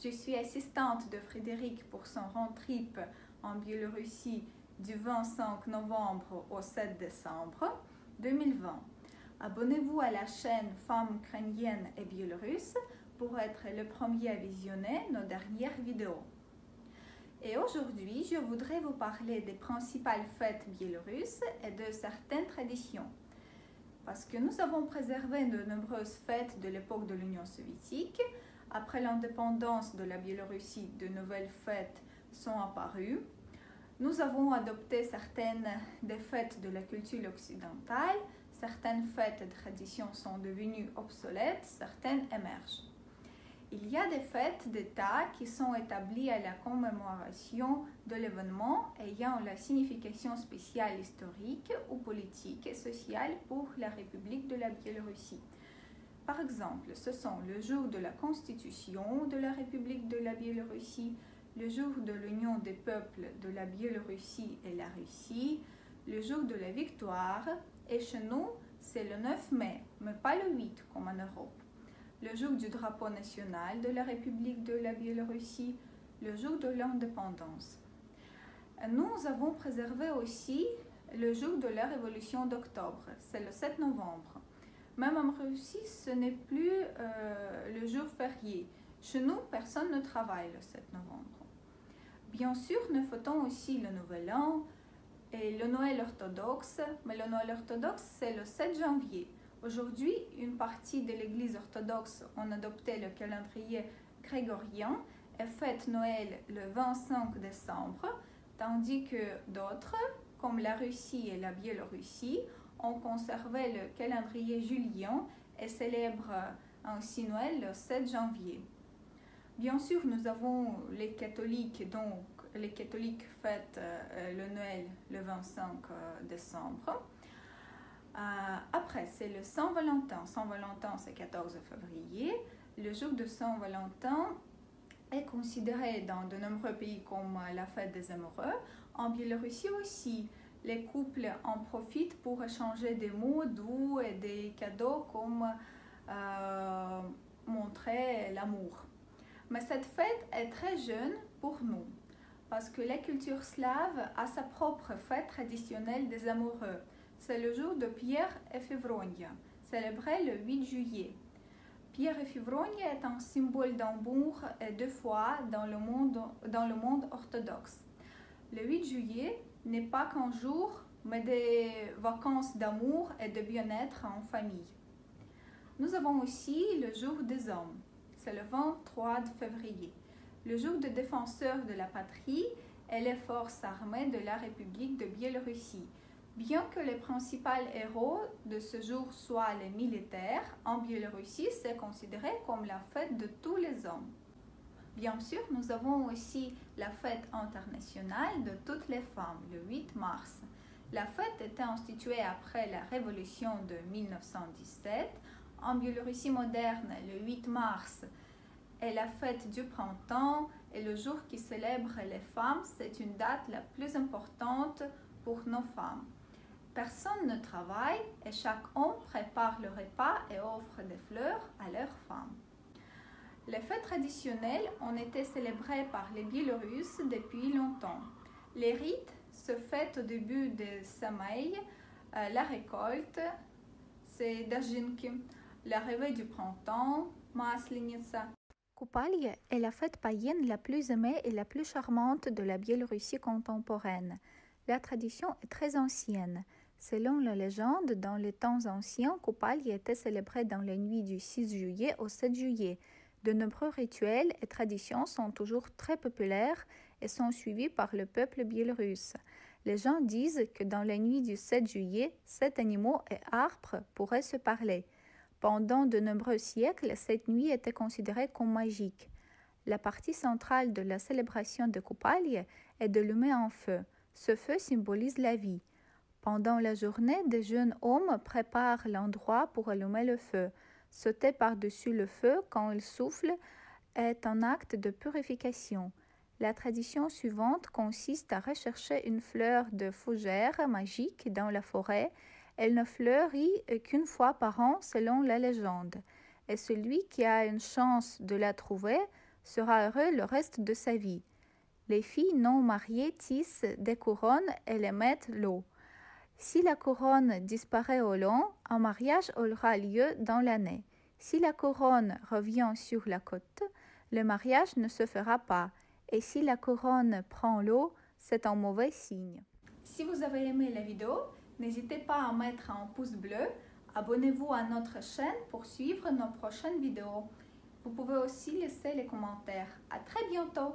Je suis assistante de Frédéric pour son road trip en Biélorussie du 25 novembre au 7 décembre 2020. Abonnez-vous à la chaîne Femmes ukrainiennes et biélorusses pour être le premier à visionner nos dernières vidéos. Et aujourd'hui, je voudrais vous parler des principales fêtes biélorusses et de certaines traditions. Parce que nous avons préservé de nombreuses fêtes de l'époque de l'Union soviétique. Après l'indépendance de la Biélorussie, de nouvelles fêtes sont apparues. Nous avons adopté certaines des fêtes de la culture occidentale. Certaines fêtes et traditions sont devenues obsolètes, certaines émergent. Il y a des fêtes d'État qui sont établies à la commémoration de l'événement ayant la signification spéciale historique ou politique et sociale pour la République de la Biélorussie. Par exemple, ce sont le jour de la Constitution de la République de la Biélorussie, le jour de l'Union des peuples de la Biélorussie et la Russie, le jour de la victoire, et chez nous, c'est le 9 mai, mais pas le 8 comme en Europe. Le jour du drapeau national de la République de la Biélorussie, le jour de l'indépendance. Nous avons préservé aussi le jour de la Révolution d'octobre, c'est le 7 novembre. Même en Russie, ce n'est plus le jour férié. Chez nous, personne ne travaille le 7 novembre. Bien sûr, nous fêtons aussi le Nouvel An et le Noël orthodoxe, mais le Noël orthodoxe, c'est le 7 janvier. Aujourd'hui, une partie de l'Église orthodoxe a adopté le calendrier grégorien et fête Noël le 25 décembre, tandis que d'autres, comme la Russie et la Biélorussie, ont conservé le calendrier julien et célèbrent ainsi Noël le 7 janvier. Bien sûr, nous avons les catholiques, donc les catholiques fêtent le Noël le 25 décembre. Après, c'est le Saint-Valentin. Saint-Valentin, c'est 14 février. Le jour de Saint-Valentin est considéré dans de nombreux pays comme la fête des amoureux. En Biélorussie aussi, les couples en profitent pour échanger des mots doux et des cadeaux comme montrer l'amour. Mais cette fête est très jeune pour nous, parce que la culture slave a sa propre fête traditionnelle des amoureux. C'est le jour de Pierre et Fevronia, célébré le 8 juillet. Pierre et Fevronia est un symbole d'amour et de foi dans le monde orthodoxe. Le 8 juillet n'est pas qu'un jour, mais des vacances d'amour et de bien-être en famille. Nous avons aussi le jour des hommes, c'est le 23 février, le jour des défenseurs de la patrie et les forces armées de la République de Biélorussie. Bien que les principaux héros de ce jour soient les militaires, en Biélorussie, c'est considéré comme la fête de tous les hommes. Bien sûr, nous avons aussi la fête internationale de toutes les femmes, le 8 mars. La fête était instituée après la révolution de 1917. En Biélorussie moderne, le 8 mars est la fête du printemps et le jour qui célèbre les femmes, c'est une date la plus importante pour nos femmes. Personne ne travaille et chaque homme prépare le repas et offre des fleurs à leurs femmes. Les fêtes traditionnelles ont été célébrées par les Biélorusses depuis longtemps. Les rites se fêtent au début de Samay, la récolte, c'est Dajinki, l'arrivée du printemps, Maslenitsa. Kupalye est la fête païenne la plus aimée et la plus charmante de la Biélorussie contemporaine. La tradition est très ancienne. Selon la légende, dans les temps anciens, Kupalye était célébré dans les nuits du 6 juillet au 7 juillet. De nombreux rituels et traditions sont toujours très populaires et sont suivis par le peuple biélorusse. Les gens disent que dans les nuits du 7 juillet, 7 animaux et arbres pourraient se parler. Pendant de nombreux siècles, cette nuit était considérée comme magique. La partie centrale de la célébration de Kupalye est d'allumer un feu. Ce feu symbolise la vie. Pendant la journée, des jeunes hommes préparent l'endroit pour allumer le feu. Sauter par-dessus le feu quand il souffle est un acte de purification. La tradition suivante consiste à rechercher une fleur de fougère magique dans la forêt. Elle ne fleurit qu'une fois par an selon la légende. Et celui qui a une chance de la trouver sera heureux le reste de sa vie. Les filles non mariées tissent des couronnes et les mettent l'eau. Si la couronne disparaît au long, un mariage aura lieu dans l'année. Si la couronne revient sur la côte, le mariage ne se fera pas. Et si la couronne prend l'eau, c'est un mauvais signe. Si vous avez aimé la vidéo, n'hésitez pas à mettre un pouce bleu. Abonnez-vous à notre chaîne pour suivre nos prochaines vidéos. Vous pouvez aussi laisser les commentaires. À très bientôt!